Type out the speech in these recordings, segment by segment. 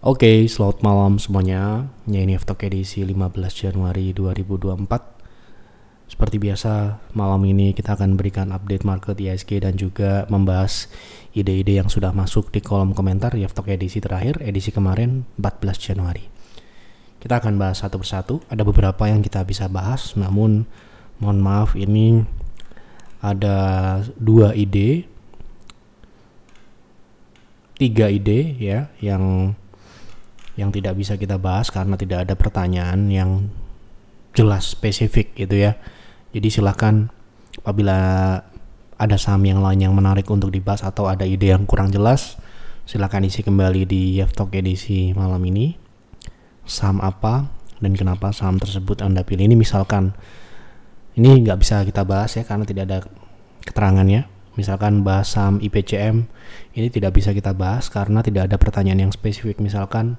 Oke, selamat malam semuanya. Ya, ini F-Talk edisi 15 Januari 2024. Seperti biasa, malam ini kita akan berikan update market IHSG dan juga membahas ide-ide yang sudah masuk di kolom komentar di F-Talk edisi terakhir, edisi kemarin 14 Januari. Kita akan bahas satu persatu. Ada beberapa yang kita bisa bahas, namun mohon maaf ini ada 2 ide, 3 ide ya yang tidak bisa kita bahas karena tidak ada pertanyaan yang jelas spesifik gitu ya. Jadi silakan apabila ada saham yang lain yang menarik untuk dibahas atau ada ide yang kurang jelas, silakan isi kembali di F-Talk edisi malam ini. Saham apa dan kenapa saham tersebut Anda pilih? Ini misalkan ini nggak bisa kita bahas ya karena tidak ada keterangannya. Misalkan bahas saham IPCM, ini tidak bisa kita bahas karena tidak ada pertanyaan yang spesifik. Misalkan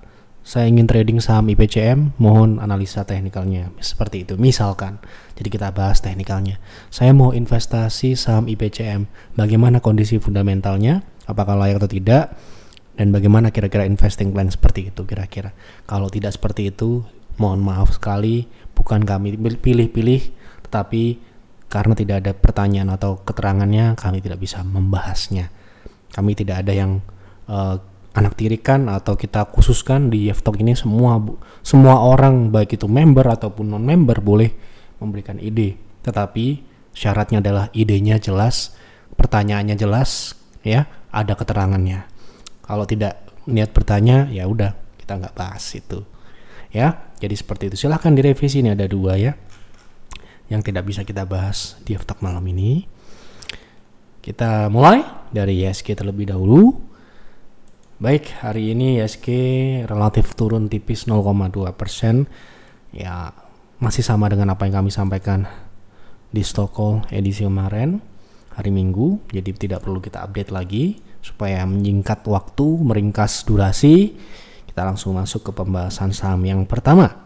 saya ingin trading saham IPCM, mohon analisa teknikalnya. Seperti itu, misalkan. Jadi kita bahas teknikalnya. Saya mau investasi saham IPCM, bagaimana kondisi fundamentalnya, apakah layak atau tidak, dan bagaimana kira-kira investing plan seperti itu kira-kira. Kalau tidak seperti itu, mohon maaf sekali, bukan kami pilih-pilih, tetapi karena tidak ada pertanyaan atau keterangannya, kami tidak bisa membahasnya. Kami tidak ada yang anak tirikan atau kita khususkan di F-Talk ini semua orang baik itu member ataupun non member boleh memberikan ide, tetapi syaratnya adalah idenya jelas, pertanyaannya jelas ya, ada keterangannya. Kalau tidak niat bertanya ya udah kita nggak bahas itu ya. Jadi seperti itu, silahkan direvisi. Ini ada 2 ya yang tidak bisa kita bahas di F-Talk malam ini. Kita mulai dari IHSG terlebih dahulu. Baik, hari ini IHSG relatif turun tipis 0,2%. Ya, masih sama dengan apa yang kami sampaikan di stock call edisi kemarin hari Minggu. Jadi tidak perlu kita update lagi supaya menyingkat waktu, meringkas durasi. Kita langsung masuk ke pembahasan saham yang pertama.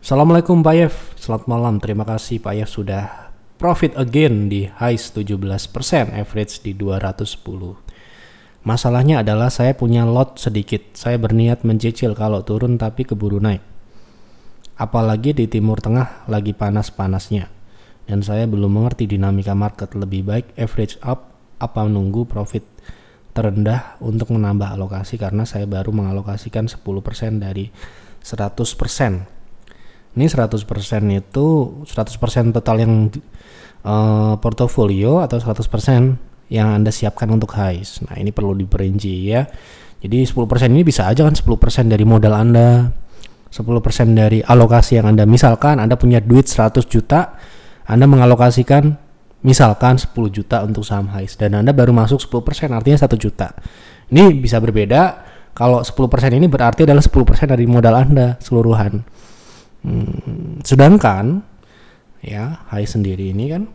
Assalamualaikum Pak Yev, selamat malam. Terima kasih Pak Yev sudah profit again di highs 17%, average di 210. Masalahnya adalah saya punya lot sedikit. Saya berniat mencicil kalau turun tapi keburu naik. Apalagi di Timur Tengah lagi panas-panasnya. Dan saya belum mengerti dinamika market. Lebih baik average up apa menunggu profit terendah untuk menambah alokasi karena saya baru mengalokasikan 10% dari 100%. Ini 100% itu 100% total yang portofolio atau 100% yang Anda siapkan untuk highs. Nah, ini perlu diperinci ya. Jadi 10% ini bisa aja kan 10% dari modal Anda, 10% dari alokasi yang Anda, misalkan Anda punya duit 100 juta, Anda mengalokasikan misalkan 10 juta untuk saham highs dan Anda baru masuk 10%, artinya 1 juta. Ini bisa berbeda kalau 10% ini berarti adalah 10% dari modal Anda seluruhan. Sedangkan ya highs sendiri ini kan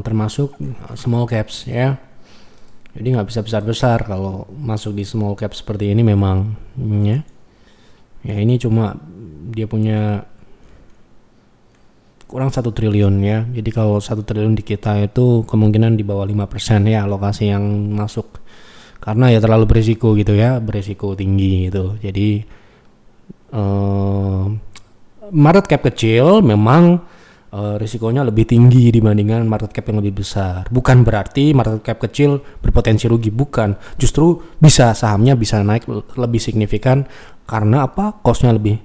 termasuk small caps ya, jadi nggak bisa besar-besar kalau masuk di small cap seperti ini memang ya ini cuma dia punya kurang 1 triliun ya. Jadi kalau 1 triliun di kita itu kemungkinan di bawah 5% ya alokasi yang masuk karena ya terlalu berisiko gitu ya, berisiko tinggi gitu. Jadi market cap kecil memang risikonya lebih tinggi dibandingkan market cap yang lebih besar. Bukan berarti market cap kecil berpotensi rugi, bukan. Justru bisa sahamnya bisa naik lebih signifikan karena apa? Cost-nya lebih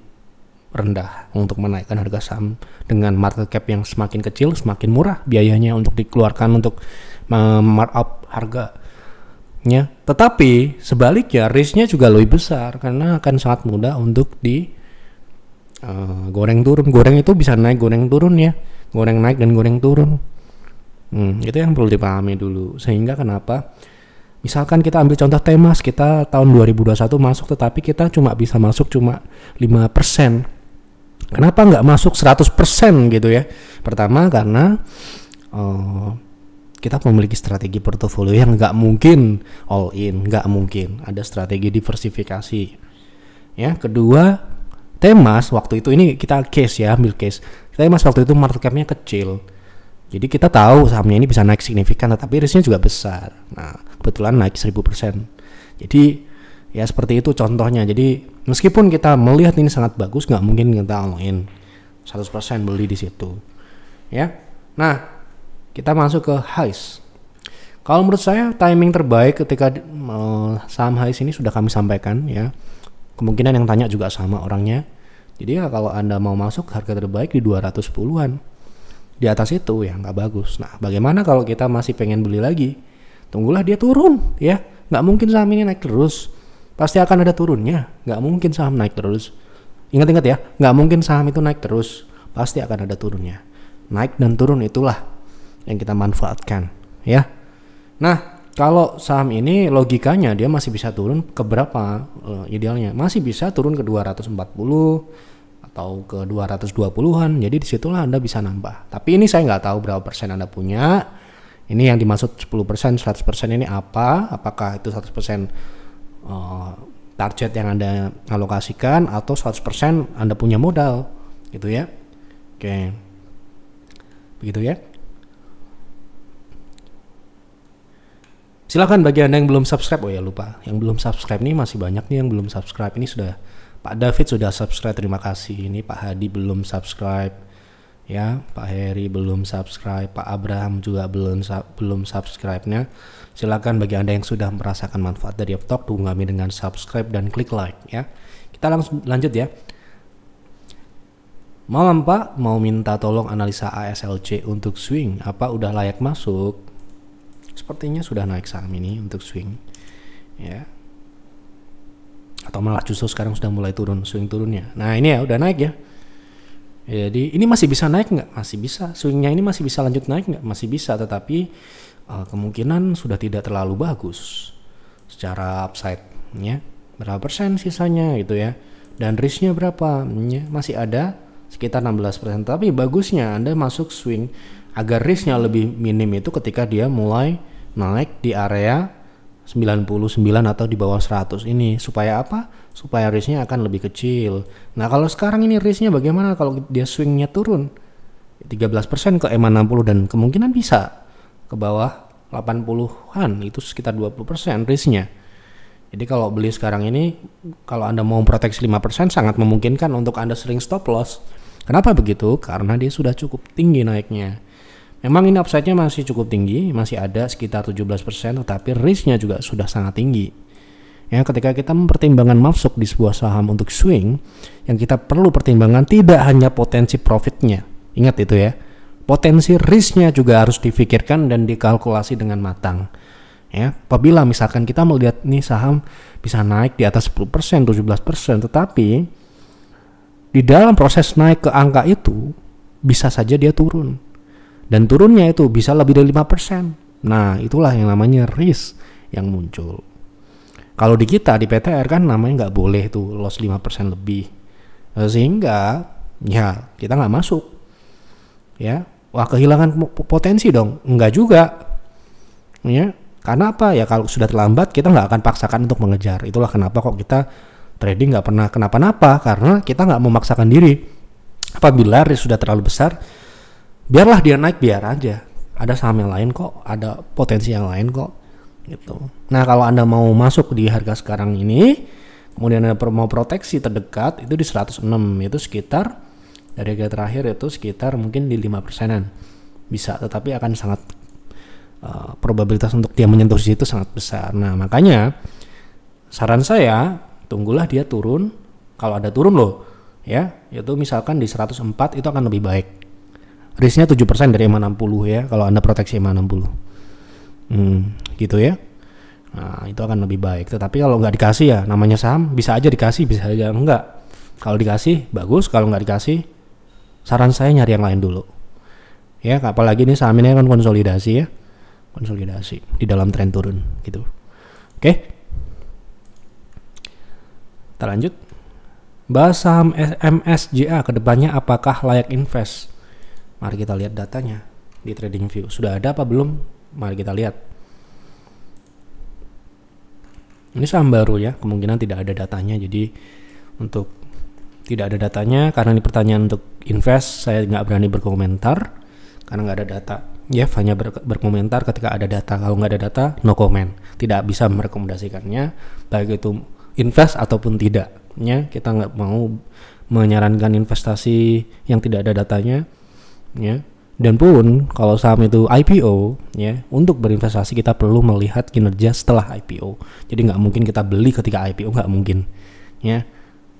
rendah untuk menaikkan harga saham. Dengan market cap yang semakin kecil, semakin murah biayanya untuk dikeluarkan untuk markup harganya. Tetapi sebaliknya risknya juga lebih besar karena akan sangat mudah untuk goreng turun. Goreng itu bisa naik, goreng turun ya, goreng naik dan goreng turun. Itu yang perlu dipahami dulu. Sehingga kenapa misalkan kita ambil contoh Temas, kita tahun 2021 masuk tetapi kita cuma bisa masuk cuma 5%. Kenapa nggak masuk 100% gitu ya? Pertama karena kita memiliki strategi portofolio yang nggak mungkin all in, nggak mungkin. Ada strategi diversifikasi ya. Kedua, Temas waktu itu, ini kita case ya, ambil case. Temas waktu itu market cap-nya kecil. Jadi kita tahu sahamnya ini bisa naik signifikan, tetapi risknya juga besar. Nah, kebetulan naik 1000%. Jadi ya seperti itu contohnya. Jadi meskipun kita melihat ini sangat bagus, nggak mungkin kita all in 100% beli di situ. Ya. Nah, kita masuk ke HICE. Kalau menurut saya timing terbaik ketika saham HICE ini sudah kami sampaikan ya. Kemungkinan yang tanya juga sama orangnya. Jadi ya kalau Anda mau masuk, harga terbaik di 210-an. Di atas itu ya nggak bagus. Nah, bagaimana kalau kita masih pengen beli lagi? Tunggulah dia turun ya. Nggak mungkin saham ini naik terus. Pasti akan ada turunnya. Nggak mungkin saham naik terus. Ingat-ingat ya, nggak mungkin saham itu naik terus. Pasti akan ada turunnya. Naik dan turun itulah yang kita manfaatkan ya. Nah, kalau saham ini logikanya dia masih bisa turun ke berapa idealnya? Masih bisa turun ke 240 atau ke 220-an. Jadi disitulah Anda bisa nambah. Tapi ini saya nggak tahu berapa persen Anda punya. Ini yang dimaksud 10%, 100% ini apa? Apakah itu 100% target yang Anda alokasikan atau 100% Anda punya modal gitu ya. Oke. Begitu ya. Silakan bagi Anda yang belum subscribe. Oh ya lupa, yang belum subscribe nih masih banyak nih yang belum subscribe. Ini sudah Pak David sudah subscribe, terima kasih. Ini Pak Hadi belum subscribe, ya. Pak Heri belum subscribe, Pak Abraham juga belum subscribe-nya. Silakan bagi Anda yang sudah merasakan manfaat dari Talk, dukung kami dengan subscribe dan klik like, ya. Kita langsung lanjut ya. Malam Pak, mau minta tolong analisa ASLC untuk swing. Apa udah layak masuk? Sepertinya sudah naik saham ini untuk swing, ya. Atau malah justru sekarang sudah mulai turun, swing turunnya. Nah ini ya udah naik ya. Jadi ini masih bisa naik nggak? Masih bisa. Swingnya ini masih bisa lanjut naik nggak? Masih bisa, tetapi kemungkinan sudah tidak terlalu bagus secara upside ya. Berapa persen sisanya gitu ya. Dan risknya berapa? Ya, masih ada sekitar 16%. Tapi bagusnya Anda masuk swing agar risknya lebih minim itu ketika dia mulai naik di area 99 atau di bawah 100 ini. Supaya apa? Supaya risknya akan lebih kecil. Nah kalau sekarang ini risknya bagaimana kalau dia swingnya turun 13% ke EMA 60 dan kemungkinan bisa ke bawah 80-an, itu sekitar 20% risknya. Jadi kalau beli sekarang ini, kalau Anda mau proteksi 5% sangat memungkinkan untuk Anda sering stop loss. Kenapa begitu? Karena dia sudah cukup tinggi naiknya. Memang ini upside-nya masih cukup tinggi, masih ada sekitar 17%, tetapi risk-nya juga sudah sangat tinggi. Ya, ketika kita mempertimbangkan masuk di sebuah saham untuk swing, yang kita perlu pertimbangkan tidak hanya potensi profitnya. Ingat itu ya. Potensi risk-nya juga harus difikirkan dan dikalkulasi dengan matang. Ya, apabila misalkan kita melihat nih saham bisa naik di atas 10%, 17%, tetapi di dalam proses naik ke angka itu bisa saja dia turun. Dan turunnya itu bisa lebih dari 5%. Nah, itulah yang namanya risk yang muncul. Kalau di kita, di PTR kan namanya nggak boleh tuh loss 5% lebih. Sehingga, ya kita nggak masuk. Ya, wah kehilangan potensi dong. Enggak juga. Ya, karena apa? Ya kalau sudah terlambat, kita nggak akan paksakan untuk mengejar. Itulah kenapa kok kita trading nggak pernah kenapa-napa. Karena kita nggak memaksakan diri. Apabila risk sudah terlalu besar, biarlah dia naik, biar aja. Ada saham yang lain kok, ada potensi yang lain kok, gitu. Nah kalau Anda mau masuk di harga sekarang ini, kemudian Anda mau proteksi terdekat itu di 106, itu sekitar dari harga terakhir itu sekitar mungkin di 5%-an bisa, tetapi akan sangat probabilitas untuk dia menyentuh di situ sangat besar. Nah makanya saran saya tunggulah dia turun. Kalau ada turun loh, ya, itu misalkan di 104 itu akan lebih baik. Risknya 7% dari EMA 60 ya, kalau Anda proteksi EMA 60. Gitu ya. Nah, itu akan lebih baik. Tetapi kalau nggak dikasih ya, namanya saham, bisa aja dikasih, bisa aja enggak. Kalau dikasih, bagus. Kalau nggak dikasih, saran saya nyari yang lain dulu. Ya, apalagi ini saham ini kan konsolidasi ya. Konsolidasi di dalam tren turun gitu. Oke. Kita lanjut. Bahas saham MSJA kedepannya apakah layak invest? Mari kita lihat datanya di TradingView. Sudah ada apa belum? Mari kita lihat. Ini saham baru ya, kemungkinan tidak ada datanya. Jadi untuk tidak ada datanya, karena ini pertanyaan untuk invest, saya nggak berani berkomentar. karena nggak ada data. Jeff hanya berkomentar ketika ada data. Kalau nggak ada data, no comment. Tidak bisa merekomendasikannya, baik itu invest ataupun tidak. Ya, kita nggak mau menyarankan investasi yang tidak ada datanya. Ya, dan pun kalau saham itu IPO, ya, untuk berinvestasi kita perlu melihat kinerja setelah IPO. Jadi nggak mungkin kita beli ketika IPO, nggak mungkin. Ya,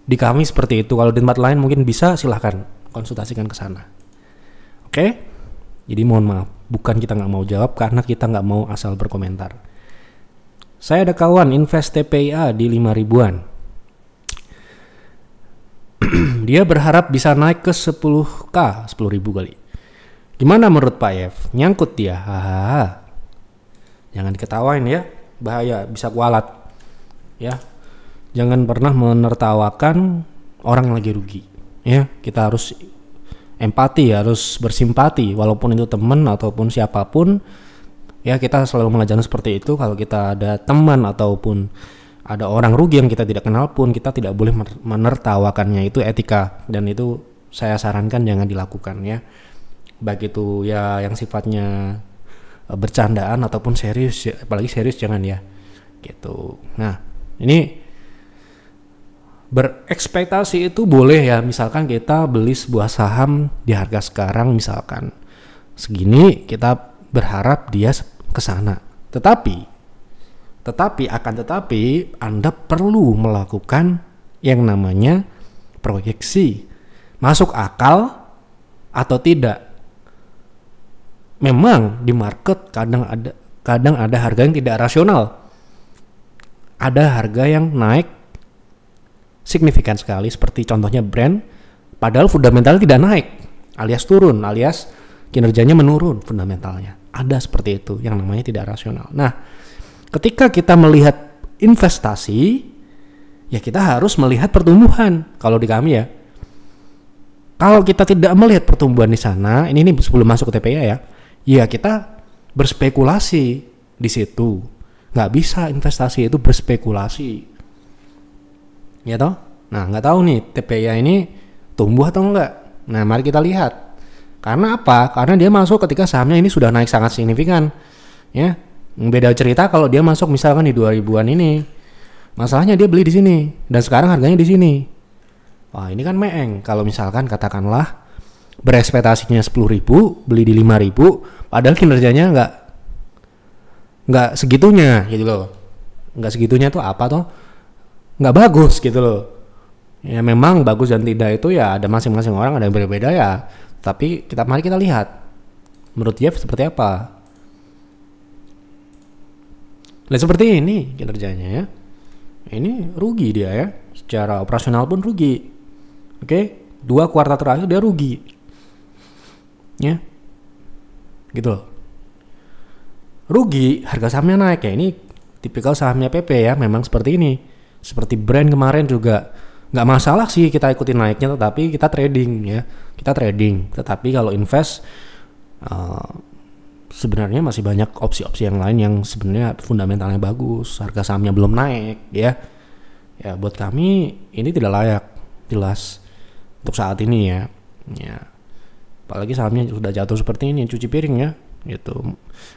di kami seperti itu. Kalau di tempat lain mungkin bisa, silahkan konsultasikan ke sana. Oke? Jadi mohon maaf, bukan kita nggak mau jawab, karena kita nggak mau asal berkomentar. Saya ada kawan invest TPIA di 5 ribuan. Dia berharap bisa naik ke 10k, 10 ribu kali. Gimana menurut Pak Yev? Nyangkut dia. Hahaha. Jangan diketawain ya, bahaya, bisa kualat. Ya, jangan pernah menertawakan orang yang lagi rugi. Ya, kita harus empati, harus bersimpati, walaupun itu teman ataupun siapapun. Ya, kita selalu mengajarkan seperti itu. Kalau kita ada teman ataupun ada orang rugi yang kita tidak kenal pun, kita tidak boleh menertawakannya. Itu etika, dan itu saya sarankan jangan dilakukan ya. Baik itu ya yang sifatnya bercandaan ataupun serius, apalagi serius jangan ya. Gitu. Nah, ini berekspektasi itu boleh ya. Misalkan kita beli sebuah saham di harga sekarang misalkan segini, kita berharap dia ke sana. Tetapi Anda perlu melakukan yang namanya proyeksi. Masuk akal atau tidak? Memang di market kadang ada harga yang tidak rasional. Ada harga yang naik signifikan sekali, seperti contohnya brand, padahal fundamentalnya tidak naik, alias turun, alias kinerjanya menurun fundamentalnya. Ada seperti itu yang namanya tidak rasional. Nah, ketika kita melihat investasi, ya kita harus melihat pertumbuhan. Kalau di kami ya, kalau kita tidak melihat pertumbuhan di sana, ini sebelum masuk ke TPIA ya kita berspekulasi di situ. Nggak bisa investasi itu berspekulasi. Ya toh? Nah, nggak tahu nih TPIA ini tumbuh atau enggak. Nah, mari kita lihat. Karena apa? Karena dia masuk ketika sahamnya ini sudah naik sangat signifikan. Ya. Beda cerita kalau dia masuk misalkan di 2000-an ini. Masalahnya dia beli di sini dan sekarang harganya di sini. Wah, ini kan meeng. Kalau misalkan katakanlah berekspektasinya 10.000, beli di 5.000, padahal kinerjanya nggak segitunya gitu loh. Nggak segitunya tuh apa toh? Nggak bagus gitu loh. Ya memang bagus dan tidak itu ya ada masing-masing orang, ada yang berbeda ya. Tapi mari kita lihat menurut Jeff seperti apa. Nah, seperti ini kinerjanya ya. Ini rugi dia ya. Secara operasional pun rugi. Oke, 2 kuartal terakhir dia rugi. Ya. Gitu loh. Rugi, harga sahamnya naik ya. Ini tipikal sahamnya PP ya, memang seperti ini. Seperti brand kemarin juga nggak masalah sih kita ikutin naiknya, tetapi kita trading ya, tetapi kalau invest sebenarnya masih banyak opsi-opsi yang lain yang sebenarnya fundamentalnya bagus, harga sahamnya belum naik ya buat kami ini tidak layak jelas untuk saat ini ya apalagi sahamnya sudah jatuh seperti ini, cuci piring ya gitu.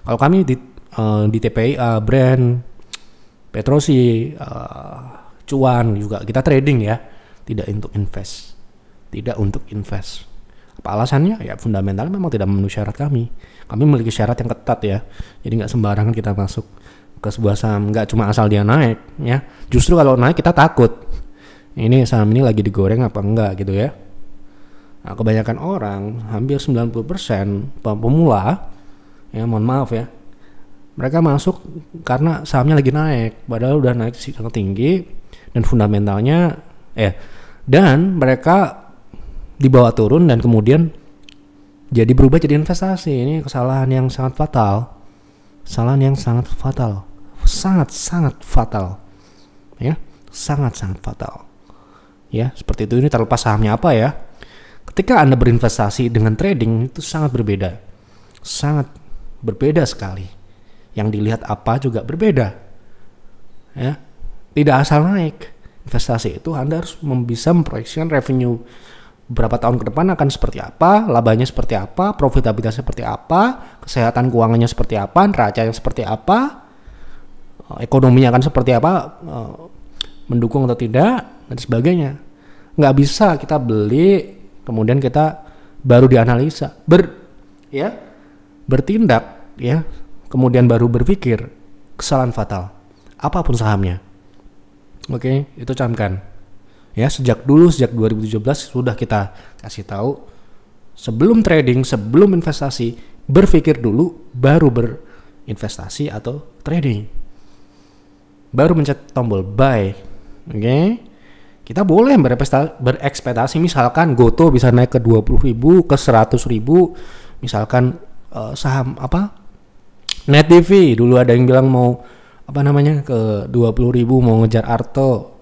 Kalau kami di TPIA, brand, Petrosi, cuan juga kita trading ya, tidak untuk invest. Apa alasannya? Ya fundamental memang tidak memenuhi syarat kami memiliki syarat yang ketat ya, jadi nggak sembarangan kita masuk ke sebuah saham, nggak cuma asal dia naik ya. Justru kalau naik kita takut ini saham ini lagi digoreng apa enggak gitu ya. Nah, kebanyakan orang, hampir 90% pemula ya, mohon maaf ya, mereka masuk karena sahamnya lagi naik, padahal udah naik sangat tinggi dan fundamentalnya dan mereka dibawa turun dan kemudian jadi berubah jadi investasi. Ini kesalahan yang sangat fatal. Sangat fatal. Ya, sangat fatal. Ya, seperti itu. Ini terlepas sahamnya apa ya. Ketika Anda berinvestasi dengan trading itu sangat berbeda. Sangat berbeda sekali. Yang dilihat apa juga berbeda. Ya. Tidak asal naik. Investasi itu Anda harus bisa memproyeksikan revenue beberapa tahun ke depan akan seperti apa, labanya seperti apa, profitabilitasnya seperti apa, kesehatan keuangannya seperti apa, neracanya seperti apa, ekonominya akan seperti apa, mendukung atau tidak, dan sebagainya. Nggak bisa kita beli, kemudian kita baru dianalisa, bertindak, ya, kemudian baru berpikir, kesalahan fatal. Apapun sahamnya. Oke, itu camkan. Ya, sejak 2017 sudah kita kasih tahu, sebelum trading, sebelum investasi, berpikir dulu baru berinvestasi atau trading. Baru mencet tombol buy. Oke. Kita boleh berekspektasi misalkan Goto bisa naik ke 20.000, ke 100.000, misalkan saham apa? Net TV dulu ada yang bilang mau ke 20.000 mau ngejar Arto.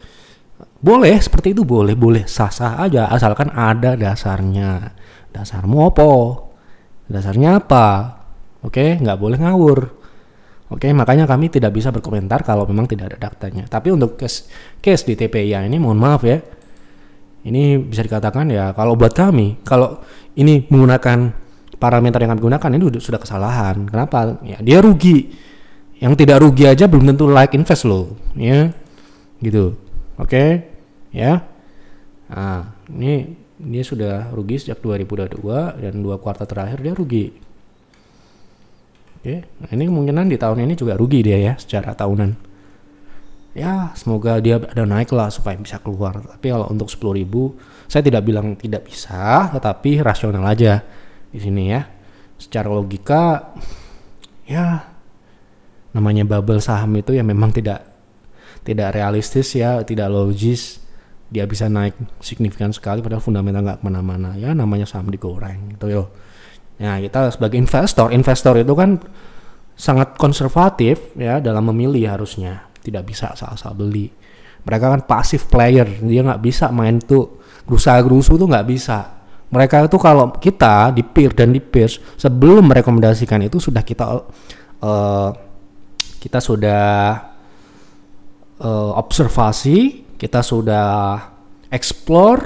Boleh seperti itu, boleh sah-sah aja asalkan ada dasarnya. Dasarmu apa? Dasarnya apa? Oke, nggak boleh ngawur. Oke, makanya kami tidak bisa berkomentar kalau memang tidak ada datanya. Tapi untuk case di TPIA ini mohon maaf ya. Ini bisa dikatakan ya kalau buat kami, kalau ini menggunakan parameter yang kami gunakan ini sudah kesalahan. Kenapa? Ya dia rugi. Yang tidak rugi aja belum tentu like invest loh, ya. Gitu. Oke. Ya. Nah, ini dia sudah rugi sejak 2022 dan 2 kuartal terakhir dia rugi. Oke, nah ini kemungkinan di tahun ini juga rugi dia ya secara tahunan. Ya, semoga dia ada naik lah supaya bisa keluar. Tapi kalau untuk 10.000, saya tidak bilang tidak bisa, tetapi rasional aja di sini ya. Secara logika, ya namanya bubble saham itu ya memang tidak realistis ya, tidak logis. Dia bisa naik signifikan sekali padahal fundamental nggak kemana-mana. Ya namanya saham digoreng gitu yo. Nah, kita sebagai investor itu kan sangat konservatif ya dalam memilih harusnya. Tidak bisa asal-asal beli. Mereka kan passive player, dia nggak bisa main tuh gerusa-gerusu tuh nggak bisa. Mereka itu kalau kita di peer dan di peers sebelum merekomendasikan itu sudah kita sudah observasi, kita sudah explore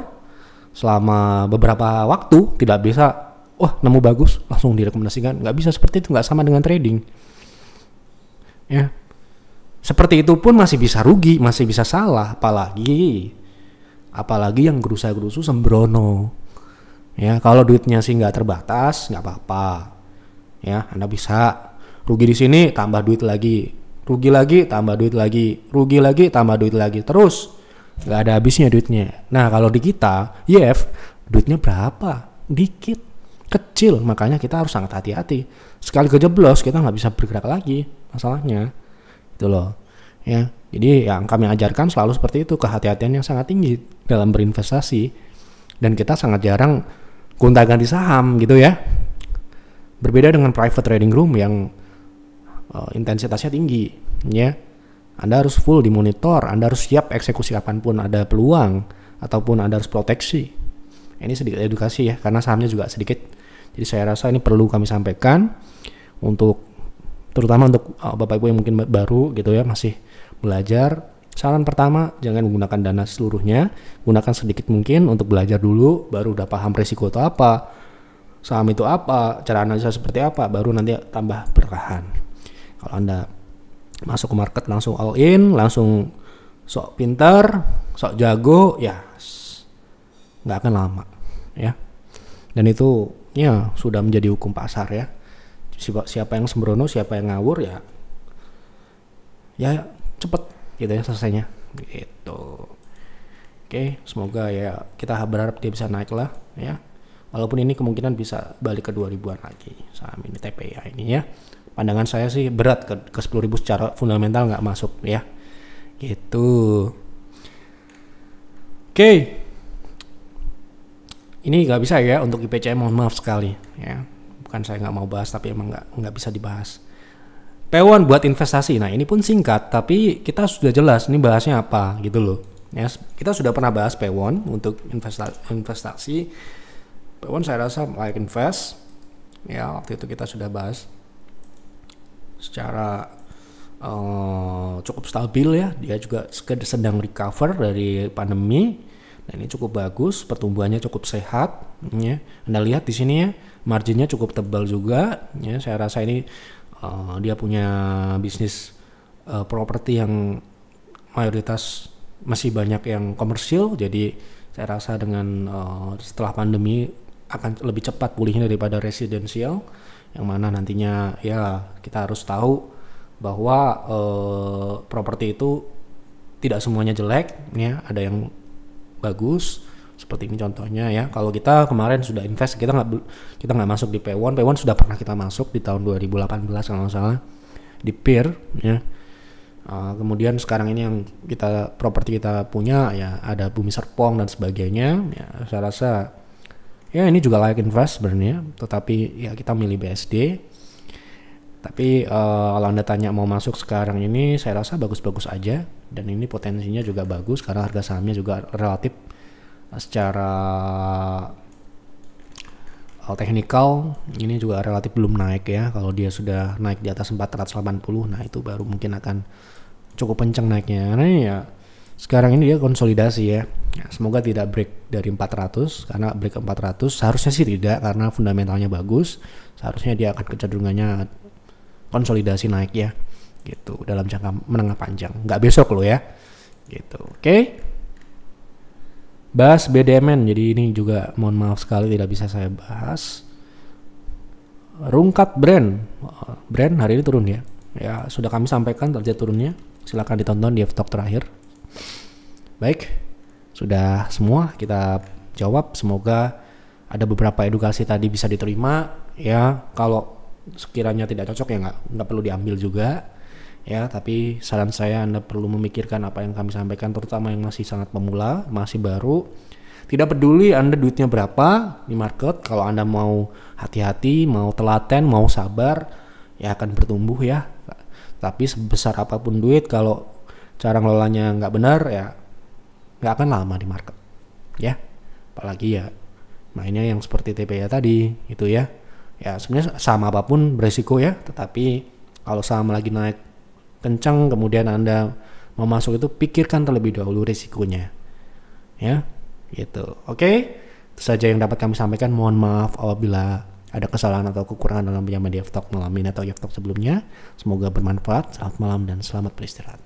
selama beberapa waktu, tidak bisa nemu bagus langsung direkomendasikan, nggak bisa seperti itu, nggak sama dengan trading ya. Seperti itu pun masih bisa rugi, masih bisa salah, apalagi yang gerusa-gerusu sembrono ya. Kalau duitnya sih nggak terbatas nggak apa-apa ya, Anda bisa rugi di sini tambah duit lagi, rugi lagi tambah duit lagi, rugi lagi tambah duit lagi, terus nggak ada habisnya duitnya. Nah kalau di kita duitnya berapa? Dikit, kecil, makanya kita harus sangat hati-hati. Sekali kejeblos kita nggak bisa bergerak lagi, masalahnya itu loh ya. Jadi yang kami ajarkan selalu seperti itu, kehati-hatian yang sangat tinggi dalam berinvestasi, dan kita sangat jarang gonta-ganti saham gitu ya. Berbeda dengan private trading room yang intensitasnya tinggi ya. Anda harus full dimonitor, Anda harus siap eksekusi kapanpun ada peluang ataupun Anda harus proteksi. Ini sedikit edukasi ya, karena sahamnya juga sedikit. Jadi saya rasa ini perlu kami sampaikan terutama untuk Bapak Ibu yang mungkin baru gitu ya, masih belajar. Saran pertama, jangan menggunakan dana seluruhnya, gunakan sedikit mungkin untuk belajar dulu, baru udah paham resiko itu apa, saham itu apa, cara analisa seperti apa, baru nanti tambah perlahan. Kalau Anda masuk ke market langsung all in, langsung sok pintar, sok jago, ya nggak akan lama ya. Dan itu ya sudah menjadi hukum pasar ya. Siapa yang sembrono, siapa yang ngawur ya cepet gitu ya selesainya gitu. Oke, semoga ya kita berharap dia bisa naik lah ya. Walaupun ini kemungkinan bisa balik ke 2000-an lagi saham ini TPIA ini ya. Pandangan saya sih berat ke 10.000 secara fundamental nggak masuk ya. Gitu. Oke. Ini nggak bisa ya untuk IPCM, mohon maaf sekali ya. Bukan saya nggak mau bahas, tapi emang nggak bisa dibahas. P1 buat investasi. Nah ini pun singkat, tapi kita sudah jelas ini bahasnya apa gitu loh. Ya, kita sudah pernah bahas P1 untuk investasi. P1 saya rasa like invest. Ya waktu itu kita sudah bahas secara cukup stabil ya. Dia juga sedang recover dari pandemi. Nah, ini cukup bagus, pertumbuhannya cukup sehat ya. Anda lihat di sini ya, marginnya cukup tebal juga ya. Saya rasa ini dia punya bisnis properti yang mayoritas masih banyak yang komersil, jadi saya rasa dengan setelah pandemi akan lebih cepat pulihnya daripada residensial, yang mana nantinya ya kita harus tahu bahwa properti itu tidak semuanya jelek ya, ada yang bagus seperti ini contohnya ya. Kalau kita kemarin sudah invest, kita nggak masuk di P1 sudah pernah kita masuk di tahun 2018 kalau nggak salah di PIR ya. Kemudian sekarang ini yang properti kita punya ya, ada Bumi Serpong dan sebagainya ya. Saya rasa ya ini juga layak invest sebenarnya, tetapi ya kita milih BSD. Tapi kalau Anda tanya mau masuk sekarang ini, saya rasa bagus-bagus aja, dan ini potensinya juga bagus karena harga sahamnya juga relatif secara teknikal ini juga relatif belum naik ya. Kalau dia sudah naik di atas 480, nah itu baru mungkin akan cukup kencang naiknya. Karena ya sekarang ini dia konsolidasi ya. Semoga tidak break dari 400, karena break 400 seharusnya sih tidak, karena fundamentalnya bagus. Seharusnya dia akan kecenderungannya konsolidasi naik ya, gitu dalam jangka menengah panjang, nggak besok loh ya, gitu. Oke. Bahas BDMN, jadi ini juga mohon maaf sekali tidak bisa saya bahas. Rungkat brand hari ini turun ya. Ya sudah kami sampaikan target turunnya. Silakan ditonton di F-Talk terakhir. Baik, sudah semua kita jawab. Semoga ada beberapa edukasi tadi bisa diterima ya. Kalau sekiranya tidak cocok ya nggak perlu diambil juga ya, tapi saran saya Anda perlu memikirkan apa yang kami sampaikan, terutama yang masih sangat pemula, masih baru. Tidak peduli Anda duitnya berapa di market, kalau Anda mau hati-hati, mau telaten, mau sabar, ya akan bertumbuh ya. Tapi sebesar apapun duit, kalau cara ngelolanya nggak benar ya nggak akan lama di market ya. Apalagi ya mainnya yang seperti TPA tadi itu ya. Ya sebenarnya saham apapun beresiko ya, tetapi kalau saham lagi naik kencang kemudian Anda mau masuk, itu pikirkan terlebih dahulu risikonya ya, gitu. Oke, itu saja yang dapat kami sampaikan. Mohon maaf apabila ada kesalahan atau kekurangan dalam penyampaian di F-Talk malam ini atau F-Talk sebelumnya. Semoga bermanfaat. Selamat malam dan selamat beristirahat.